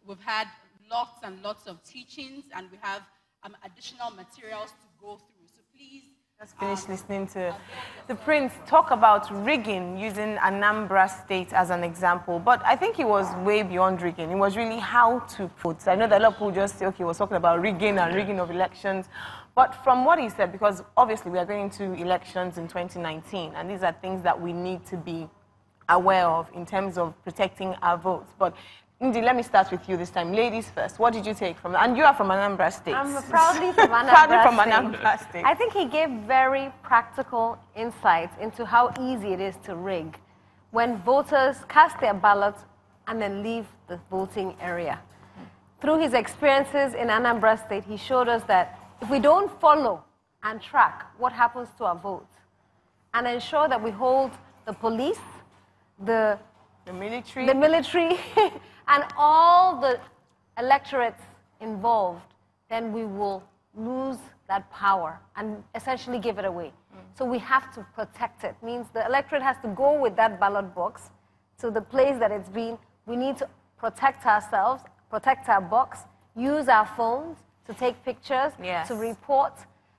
we've had lots and lots of teachings, and we have additional materials to go through. So please, let's finish listening to the Prince talk about rigging, using Anambra State as an example. But I think it was way beyond rigging. It was really how to put. I know that a lot of people just say, okay, he was talking about rigging and rigging of elections. But from what he said, because obviously we are going to elections in 2019, and these are things that we need to be aware of in terms of protecting our votes. But Ndi, let me start with you this time. Ladies first. What did you take from that? And you are from Anambra State. I'm proudly from Anambra State. I think he gave very practical insights into how easy it is to rig when voters cast their ballots and then leave the voting area. Through his experiences in Anambra State, he showed us that if we don't follow and track what happens to our votes and ensure that we hold the police, the military and all the electorates involved, then we will lose that power and essentially give it away. So we have to protect it. Means the electorate has to go with that ballot box to the place that it's been. We need to protect ourselves, protect our box, use our phones to take pictures, to report,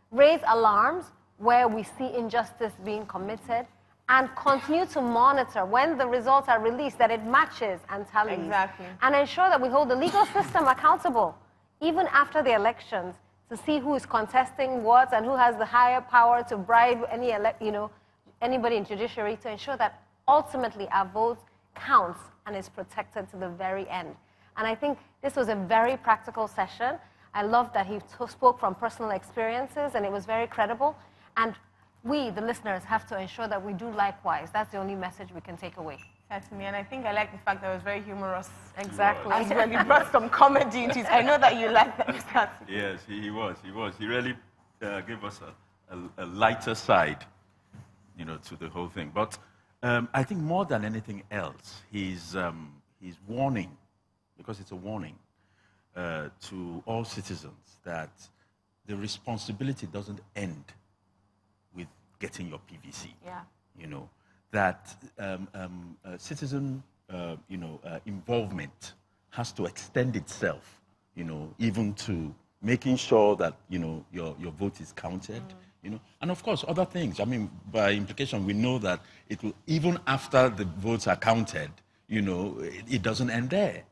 raise alarms where we see injustice being committed, and continue to monitor when the results are released that it matches and tallies. Exactly. And ensure that we hold the legal system accountable, even after the elections, to see who is contesting what and who has the higher power to bribe anybody in judiciary, to ensure that ultimately our vote counts and is protected to the very end. And I think this was a very practical session. I love that he spoke from personal experiences, and it was very credible. And we, the listeners, have to ensure that we do likewise. That's the only message we can take away. Certainly, and I think I like the fact that it was very humorous. Exactly. As well, he brought some comedy into it. I know that you like that. Yes, he was. He really gave us a lighter side, to the whole thing. But I think more than anything else, he's warning, because it's a warning to all citizens that the responsibility doesn't end with getting your PVC. Yeah. That citizen, involvement has to extend itself, even to making sure that, your vote is counted, And of course, other things. I mean, by implication, we know that it will, even after the votes are counted, it doesn't end there.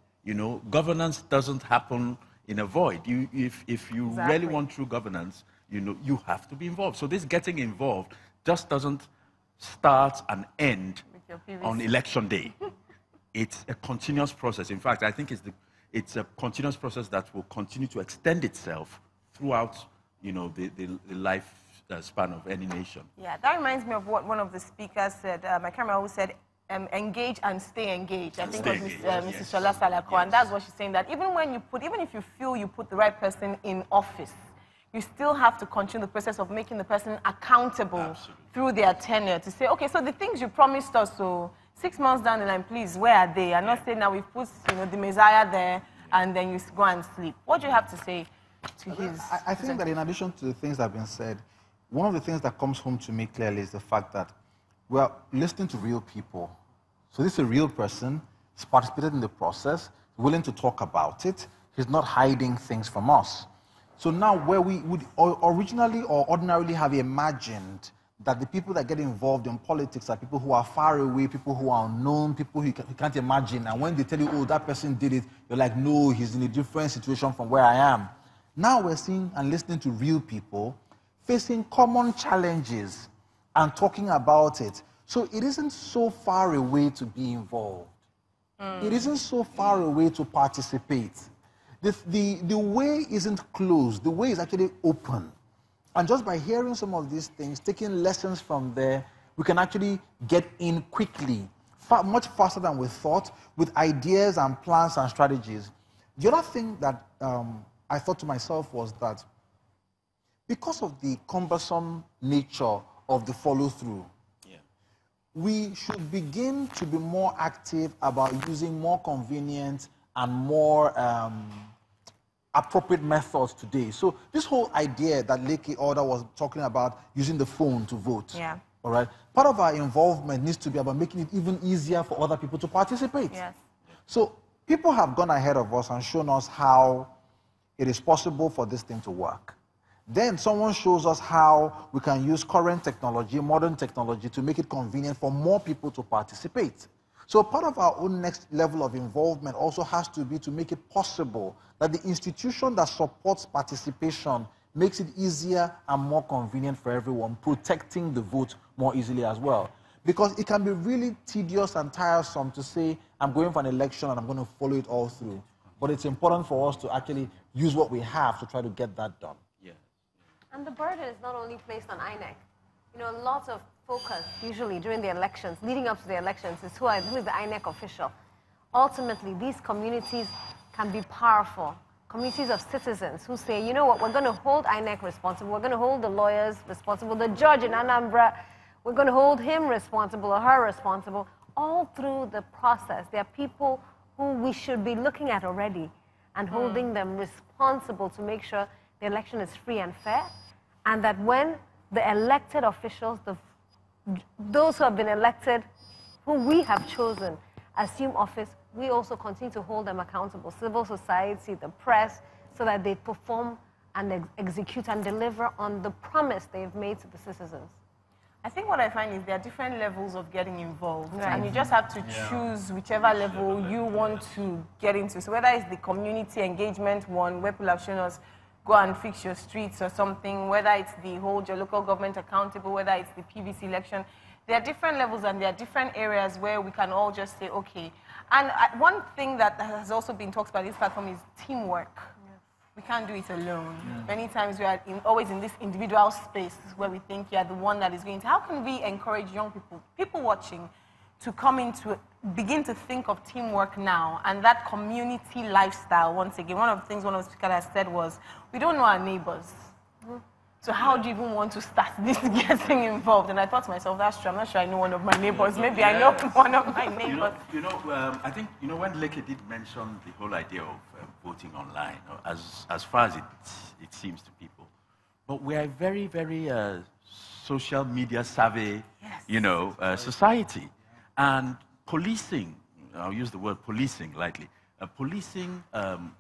Governance doesn't happen in a void. If you really want true governance, you have to be involved. So this getting involved just doesn't start and end on election day. It's a continuous process. In fact, I think it's a continuous process that will continue to extend itself throughout, the life span of any nation. Yeah, that reminds me of what one of the speakers said. I can't remember who said, engage and stay engaged. I think it was Mrs. Shola Salako, and that's what she's saying, that even if you feel you put the right person in office, you still have to continue the process of making the person accountable through their tenure, to say, okay, so the things you promised us, so 6 months down the line, please, where are they? And not saying now we've put the Messiah there and then you go and sleep. What do you have to say to his... I think that in addition to the things that have been said, one of the things that comes home to me clearly is the fact that we're listening to real people. So this is a real person, he's participated in the process, willing to talk about it, he's not hiding things from us. So now where we would originally or ordinarily have imagined that the people that get involved in politics are people who are far away, people who are unknown, people who you can't imagine. And when they tell you, oh, that person did it, you're like, no, he's in a different situation from where I am. Now we're seeing and listening to real people facing common challenges and talking about it. So it isn't so far away to be involved. It isn't so far away to participate. The way isn't closed. The way is actually open. And just by hearing some of these things, taking lessons from there, we can actually get in quickly, much faster than we thought, with ideas and plans and strategies. The other thing that I thought to myself was that because of the cumbersome nature of the follow-through, we should begin to be more active about using more convenient and more appropriate methods today. So this whole idea that Leke Order was talking about, using the phone to vote, all right, part of our involvement needs to be about making it even easier for other people to participate. Yes. So people have gone ahead of us and shown us how it is possible for this thing to work. Then someone shows us how we can use current technology, modern technology, to make it convenient for more people to participate. So part of our own next level of involvement also has to be to make it possible that the institution that supports participation makes it easier and more convenient for everyone, protecting the vote more easily as well. Because it can be really tedious and tiresome to say, I'm going for an election and I'm going to follow it all through. But it's important for us to actually use what we have to try to get that done. Yeah. And the burden is not only placed on INEC. You know, lots of focus, usually during the elections, leading up to the elections, is who is the INEC official. Ultimately, these communities can be powerful. Communities of citizens who say, you know what, we're going to hold INEC responsible, we're going to hold the lawyers responsible, the judge in Anambra, we're going to hold him responsible or her responsible, all through the process. There are people who we should be looking at already and holding them responsible to make sure the election is free and fair, and that when the elected officials, those who have been elected, who we have chosen, assume office, we also continue to hold them accountable, civil society, the press, so that they perform and execute and deliver on the promise they've made to the citizens. I think what I find is there are different levels of getting involved, right. and you just have to choose whichever level you want to get into. So whether it's the community engagement one, where people have shown us go and fix your streets or something, whether it's the hold your local government accountable, whether it's the PVC election, there are different levels and there are different areas where we can all just say, okay. And one thing that has also been talked about this platform is teamwork. We can't do it alone. Many times we are always in this individual space where we think you are the one that is going to. How can we encourage young people watching, to come into, begin to think of teamwork now and that community lifestyle? Once again, one of the things one of the speakers has said was, we don't know our neighbors. So how do you even want to start this getting involved? And I thought to myself, that's true. I'm not sure I know one of my neighbors. Maybe I know one of my neighbors. I think, when Leke did mention the whole idea of voting online, as far as it seems to people, but we are a very, very social media savvy, society. And policing, I'll use the word policing lightly, policing,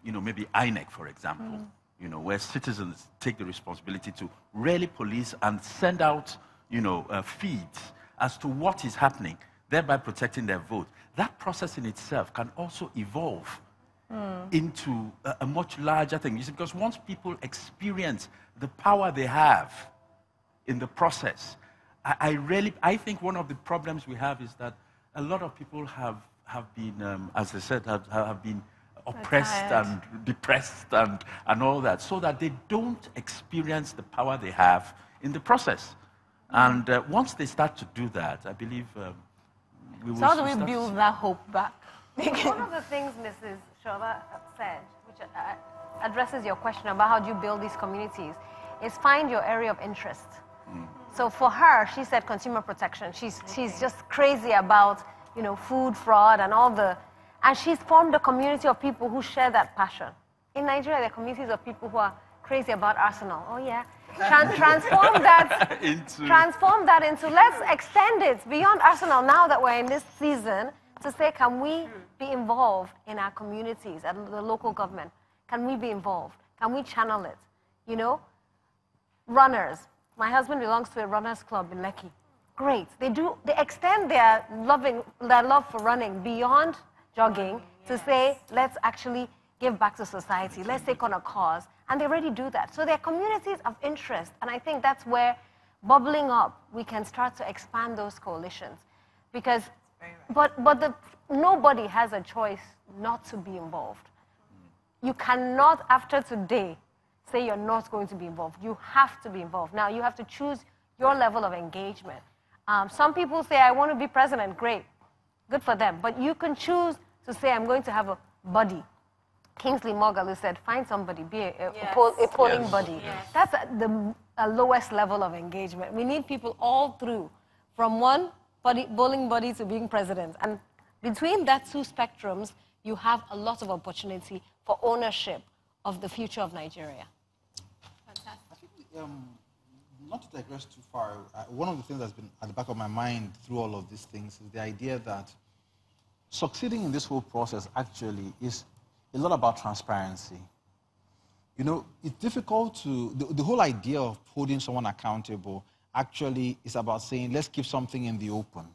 maybe INEC, for example, where citizens take the responsibility to really police and send out, feeds as to what is happening, thereby protecting their vote. That process in itself can also evolve into a much larger thing. You see, because once people experience the power they have in the process, I think one of the problems we have is that a lot of people have been, as I said, have been oppressed and depressed and all that, so that they don't experience the power they have in the process. And once they start to do that, I believe we will. So how do we build that hope back? One of the things Mrs. Shoba said, which addresses your question about how do you build these communities, is find your area of interest. So for her, she said consumer protection. She's just crazy about, food fraud and all the, and she's formed a community of people who share that passion. In Nigeria, there are communities of people who are crazy about Arsenal. Oh yeah, transform that into, let's extend it beyond Arsenal now that we're in this season, to say, can we be involved in our communities at the local government? Can we be involved? Can we channel it? Runners. My husband belongs to a runners club in Lekki. Great. They extend their love for running beyond jogging to say, let's actually give back to society. Let's take on a cause. And they already do that. So there are communities of interest. And I think that's where, bubbling up, we can start to expand those coalitions. Because, nobody has a choice not to be involved. You cannot, after today, say you're not going to be involved. You have to be involved. Now, you have to choose your level of engagement. Some people say, I want to be president. Great. Good for them. But you can choose to say, I'm going to have a buddy. Kingsley Moghalu said, find somebody, be a polling buddy. Yes. That's the lowest level of engagement. We need people all through, from one bowling buddy to being president. And between that two spectrums, you have a lot of opportunity for ownership of the future of Nigeria. Fantastic. Not to digress too far, one of the things that's been at the back of my mind through all of these things is the idea that succeeding in this whole process actually is a lot about transparency. You know, it's difficult to, the whole idea of holding someone accountable actually is about saying, let's keep something in the open.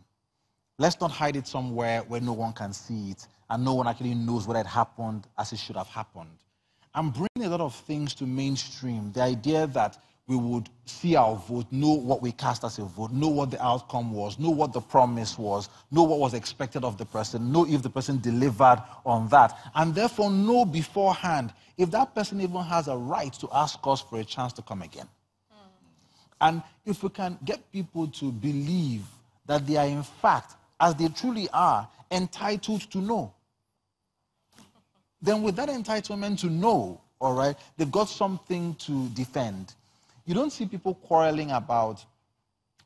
Let's not hide it somewhere where no one can see it and no one actually knows what had happened as it should have happened. I'm bringing a lot of things to mainstream. The idea that we would see our vote, know what we cast as a vote, know what the outcome was, know what the promise was, know what was expected of the person, know if the person delivered on that, and therefore know beforehand if that person even has a right to ask us for a chance to come again. And if we can get people to believe that they are in fact, as they truly are, entitled to know, then with that entitlement to know, all right, they've got something to defend. You don't see people quarreling about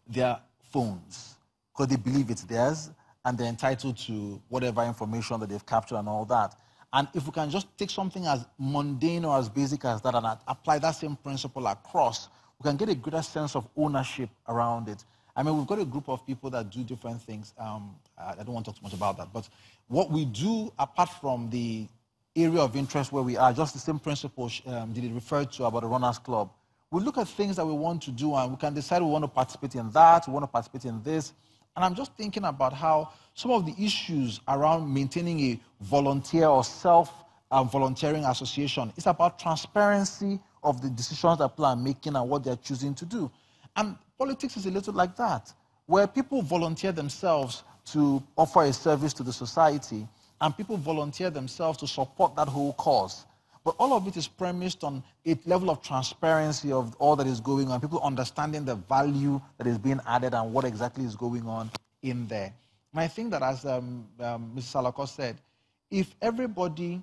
their phones because they believe it's theirs and they're entitled to whatever information that they've captured and all that. And if we can just take something as mundane or as basic as that and apply that same principle across, we can get a greater sense of ownership around it. I mean, we've got a group of people that do different things. I don't want to talk too much about that. But what we do, apart from the area of interest where we are, just the same principle did it refer to about the Runners Club. We look at things that we want to do and we can decide we want to participate in that, we want to participate in this. And I'm just thinking about how some of the issues around maintaining a volunteer or self-volunteering association is about transparency of the decisions that people are making and what they're choosing to do. And politics is a little like that, where people volunteer themselves to offer a service to the society and people volunteer themselves to support that whole cause. But all of it is premised on a level of transparency of all that is going on, people understanding the value that is being added and what exactly is going on in there. And I think that, as Mrs. Salako said, if everybody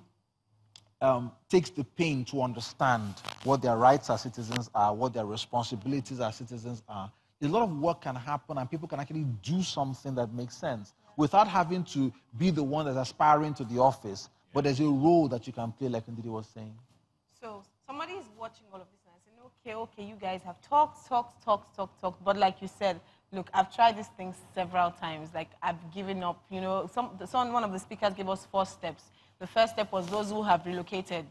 takes the pain to understand what their rights as citizens are, what their responsibilities as citizens are, a lot of work can happen and people can actually do something that makes sense without having to be the one that's aspiring to the office. But there's a role that you can play, like Ndidi was saying. So somebody is watching all of this and saying, okay, you guys have talked. But like you said, look, I've tried these things several times. Like, I've given up. You know, one of the speakers gave us 4 steps. The first step was those who have relocated.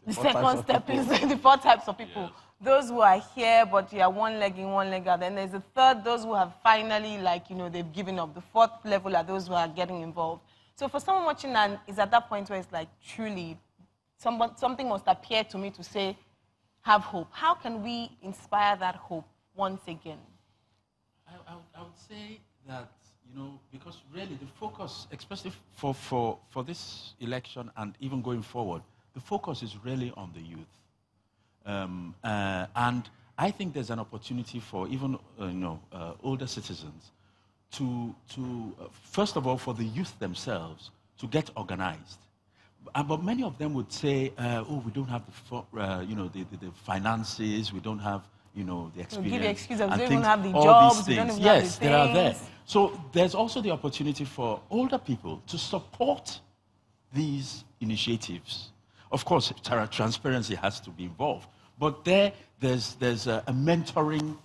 The second step is the 4 types of people. Yes. Those who are here, but you are one leg in, one leg out. Then there's the third, those who have finally, like, you know, they've given up. The 4th level are those who are getting involved. So for someone watching and is at that point where it's like, truly, something must appear to me to say, have hope. How can we inspire that hope once again? I would say that, you know, because really the focus, especially for this election and even going forward, the focus is really on the youth. And I think there's an opportunity for even, older citizens to first of all, for the youth themselves to get organized. But many of them would say, we don't have the finances, we don't have, the experience. Give the excuse of they don't even have the jobs, these things. Yes, they are there. So there's also the opportunity for older people to support these initiatives. Of course, transparency has to be involved. But there's a mentoring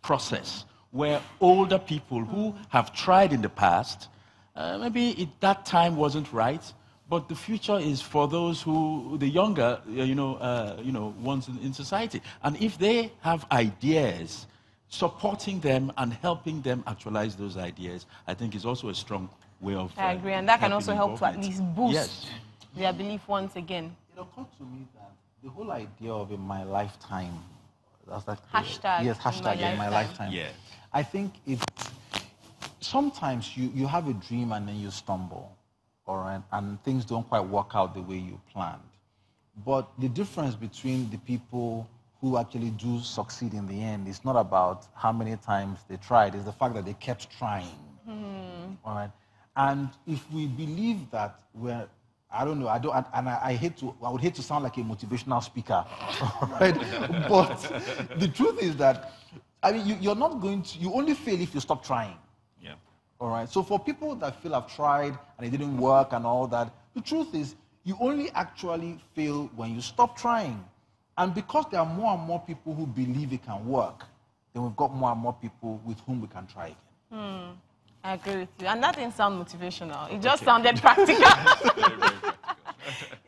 process where older people who have tried in the past, maybe that time wasn't right, but the future is for those who, the younger, ones in society. And if they have ideas, supporting them and helping them actualize those ideas, I think is also a strong way of I agree, and that can also help to at least boost their belief once again. It occurred to me that the whole idea of in my lifetime, that's like hashtag, yes, hashtag in my lifetime. Yeah. I think sometimes you have a dream and then you stumble, all right, and things don't quite work out the way you planned. But the difference between the people who actually do succeed in the end is not about how many times they tried, it's the fact that they kept trying, all right? And if we believe that we're, I don't know, I would hate to sound like a motivational speaker, right? But the truth is that, I mean, you're not going to, you only fail if you stop trying. Yeah. All right? So for people that feel I've tried and it didn't work and all that, the truth is you only actually fail when you stop trying. And because there are more and more people who believe it can work, then we've got more and more people with whom we can try again. I agree with you. And that didn't sound motivational. It just sounded practical. Very, very practical.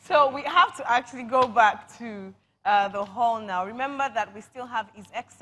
So we have to actually go back to the hall now. Remember that we still have His Excellency